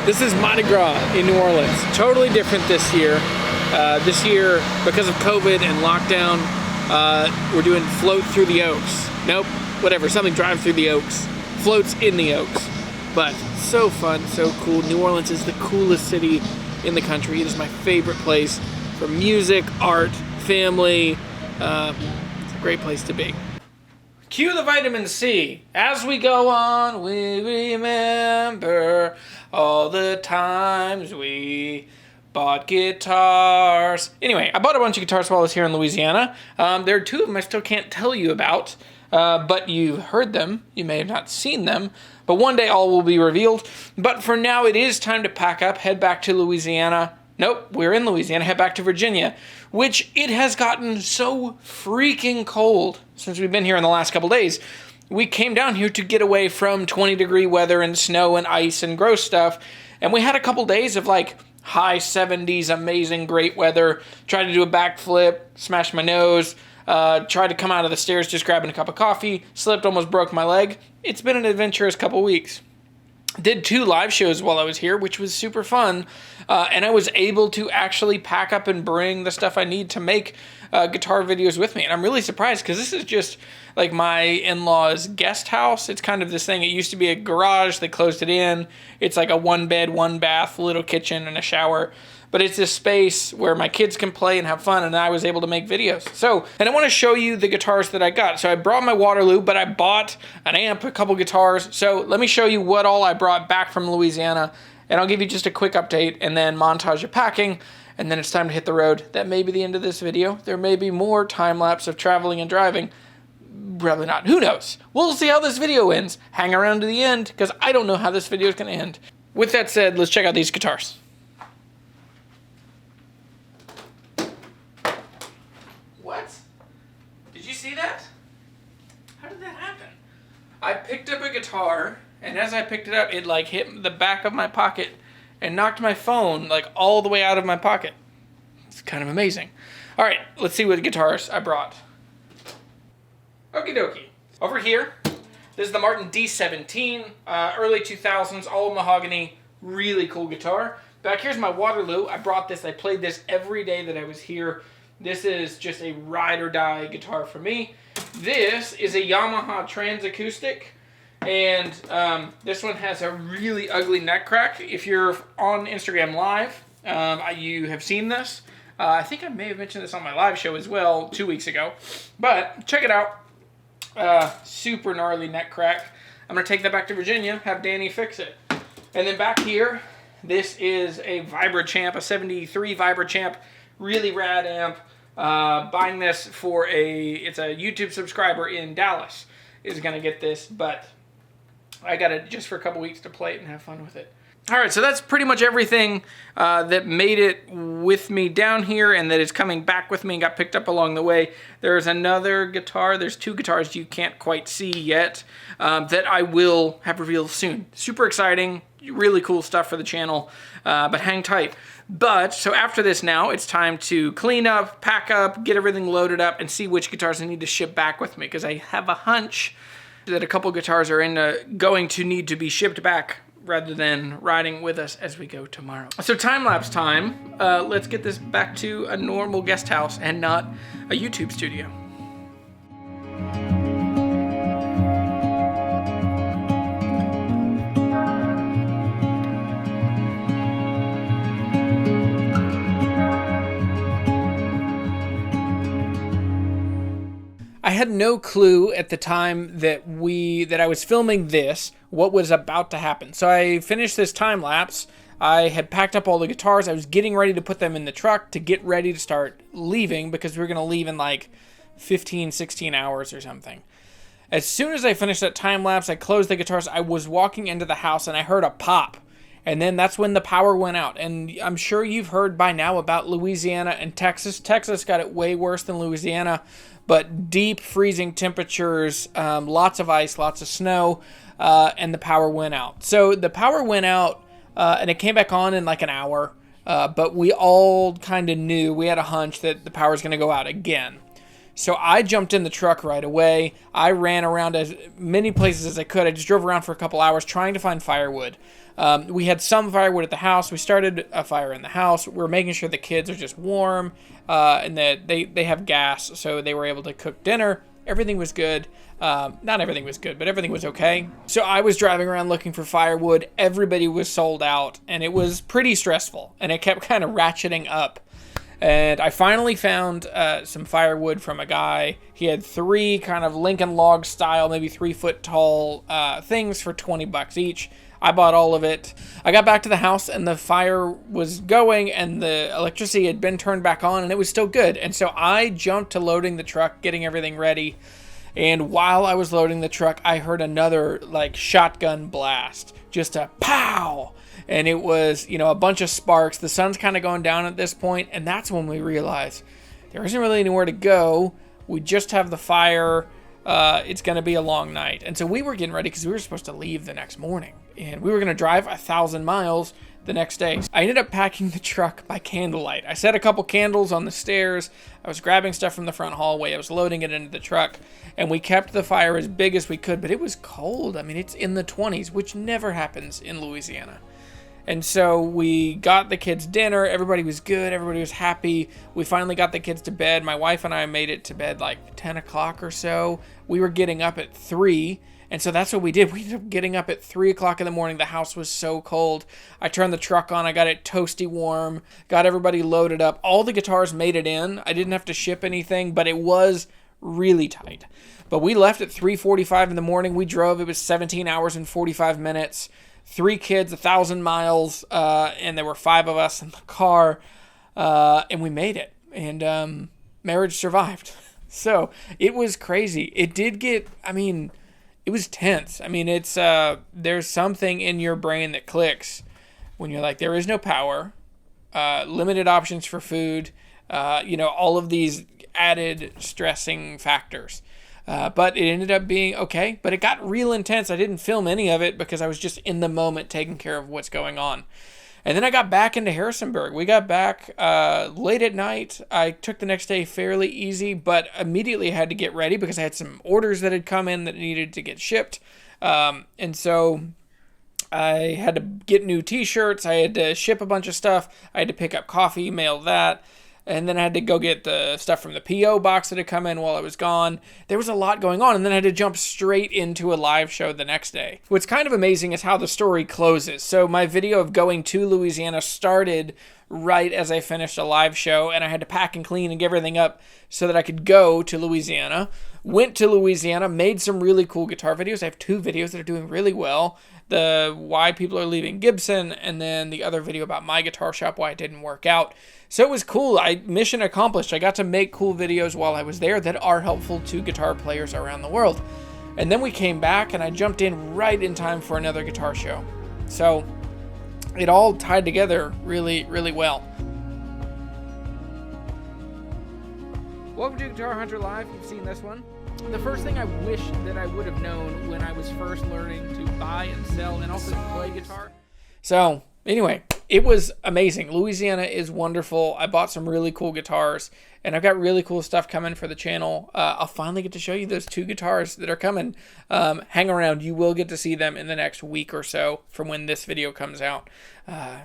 This is Mardi Gras in New Orleans. Totally different this year. This year, because of COVID and lockdown, we're doing float through the Oaks. Nope, whatever, something drives through the Oaks. Floats in the Oaks. But so fun, so cool. New Orleans is the coolest city in the country. It is my favorite place for music, art, family. It's a great place to be. Cue the vitamin C. As we go on, we remember all the times we bought guitars. Anyway, I bought a bunch of guitars while I was here in Louisiana. There are two of them I still can't tell you about, but you've heard them. You may have not seen them, but one day all will be revealed. But for now, it is time to pack up, head back to Louisiana. Nope, we're in Louisiana, head back to Virginia, which it has gotten so freaking cold since we've been here in the last couple days. We came down here to get away from 20-degree weather and snow and ice and gross stuff, and we had a couple days of like high 70s, amazing, great weather. Tried to do a backflip, smashed my nose, tried to come out of the stairs just grabbing a cup of coffee, slipped, almost broke my leg. It's been an adventurous couple weeks. Did 2 live shows while I was here, which was super fun, and I was able to actually pack up and bring the stuff I need to make guitar videos with me. And I'm really surprised because this is just like my in-laws' guest house. It's kind of this thing. It used to be a garage. They closed it in. It's like a 1-bed, 1-bath, little kitchen and a shower. But it's this space where my kids can play and have fun, and I was able to make videos. So, and I want to show you the guitars that I got. So I brought my Waterloo, but I bought an amp, a couple guitars. So let me show you what all I brought back from Louisiana, and I'll give you just a quick update and then montage of packing, and then it's time to hit the road. That may be the end of this video. There may be more time-lapse of traveling and driving. Probably not. Who knows? We'll see how this video ends. Hang around to the end, because I don't know how this video is going to end. With that said, let's check out these guitars. What? Did you see that? How did that happen? I picked up a guitar, and as I picked it up, it like hit the back of my pocket and knocked my phone like all the way out of my pocket. It's kind of amazing. All right, let's see what guitars I brought. Okie dokie. Over here, this is the Martin D17, early 2000s, all mahogany, really cool guitar. Back here's my Waterloo. I brought this, I played this every day that I was here. This is just a ride or die guitar for me. This is a Yamaha Trans Acoustic, and this one has a really ugly neck crack. If you're on Instagram Live, you have seen this. I think I may have mentioned this on my live show as well 2 weeks ago, but check it out. Super gnarly neck crack. I'm going to take that back to Virginia, have Danny fix it. And then back here, this is a Vibrachamp, a 73 Vibrachamp, really rad amp. Buying this for it's a YouTube subscriber in Dallas is going to get this, but I got it just for a couple weeks to play it and have fun with it. All right, so that's pretty much everything that made it with me down here and that is coming back with me and got picked up along the way. There's another guitar. There's 2 guitars you can't quite see yet that I will have revealed soon. Super exciting, really cool stuff for the channel, but hang tight. But, so after this now, it's time to clean up, pack up, get everything loaded up, and see which guitars I need to ship back with me, because I have a hunch that a couple guitars are going to need to be shipped back rather than riding with us as we go tomorrow. So time-lapse time. Let's get this back to a normal guest house and not a YouTube studio. I had no clue at the time that I was filming this, what was about to happen. So I finished this time lapse. I had packed up all the guitars. I was getting ready to put them in the truck to get ready to start leaving because we were going to leave in like 15, 16 hours or something. As soon as I finished that time lapse, I closed the guitars. I was walking into the house and I heard a pop. And then that's when the power went out. And I'm sure you've heard by now about Louisiana and Texas. Texas got it way worse than Louisiana, but deep freezing temperatures, lots of ice, lots of snow, and the power went out. So the power went out, and it came back on in like an hour, but we all kind of knew, we had a hunch that the power was going to go out again. So I jumped in the truck right away. I ran around as many places as I could. I just drove around for a couple hours trying to find firewood. We had some firewood at the house. We started a fire in the house. We were making sure the kids are just warm and that they have gas, so they were able to cook dinner. Everything was good. Not everything was good, but everything was okay. So I was driving around looking for firewood. Everybody was sold out, and it was pretty stressful, and it kept kind of ratcheting up. And I finally found some firewood from a guy. He had 3 kind of Lincoln log style, maybe 3-foot tall things for $20 each. I bought all of it. I got back to the house and the fire was going and the electricity had been turned back on and it was still good. And so I jumped to loading the truck, getting everything ready. And while I was loading the truck, I heard another like shotgun blast, just a pow. And it was, a bunch of sparks. The sun's kind of going down at this point, and that's when we realized there isn't really anywhere to go. We just have the fire. It's going to be a long night. And so we were getting ready because we were supposed to leave the next morning. And we were going to drive 1,000 miles the next day. I ended up packing the truck by candlelight. I set a couple candles on the stairs. I was grabbing stuff from the front hallway. I was loading it into the truck. And we kept the fire as big as we could. But it was cold. I mean, it's in the 20s, which never happens in Louisiana. And so we got the kids dinner. Everybody was good. Everybody was happy. We finally got the kids to bed. My wife and I made it to bed like 10 o'clock or so. We were getting up at 3. And so that's what we did. We ended up getting up at 3 o'clock in the morning. The house was so cold. I turned the truck on. I got it toasty warm. Got everybody loaded up. All the guitars made it in. I didn't have to ship anything, but it was really tight. But we left at 3:45 in the morning. We drove. It was 17 hours and 45 minutes. 3 kids, 1,000 miles, and there were 5 of us in the car, and we made it, and marriage survived. So it was crazy. It did get, it was tense. It's there's something in your brain that clicks when you're like, there is no power, limited options for food, all of these added stressing factors. But it ended up being okay, but it got real intense. I didn't film any of it because I was just in the moment taking care of what's going on. And then I got back into Harrisonburg. We got back late at night. I took the next day fairly easy, but immediately had to get ready because I had some orders that had come in that needed to get shipped. And so I had to get new t-shirts. I had to ship a bunch of stuff. I had to pick up coffee, mail that. And then I had to go get the stuff from the P.O. box that had come in while I was gone. There was a lot going on, and then I had to jump straight into a live show the next day. What's kind of amazing is how the story closes. So my video of going to Louisiana started right as I finished a live show, and I had to pack and clean and get everything up so that I could go to Louisiana. Went to Louisiana, made some really cool guitar videos. I have 2 videos that are doing really well. The why people are leaving Gibson, and then the other video about my guitar shop, why it didn't work out. So it was cool. Mission accomplished. I got to make cool videos while I was there that are helpful to guitar players around the world. And then we came back and I jumped in right in time for another guitar show. So it all tied together really, really well. Welcome to Guitar Hunter Live. You've seen this one. The first thing I wish that I would have known when I was first learning to buy and sell and also play guitar. So anyway, it was amazing. Louisiana is wonderful. I bought some really cool guitars, and I've got really cool stuff coming for the channel. I'll finally get to show you those 2 guitars that are coming. Hang around. You will get to see them in the next week or so from when this video comes out.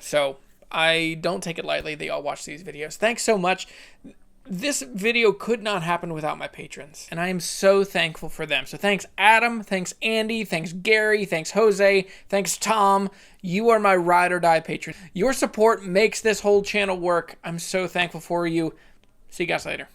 So I don't take it lightly that y'all watch these videos. Thanks so much. This video could not happen without my patrons, and I am so thankful for them. So thanks Adam, thanks Andy, thanks Gary, thanks Jose, thanks Tom. You are my ride or die patron. Your support makes this whole channel work. I'm so thankful for you. See you guys later.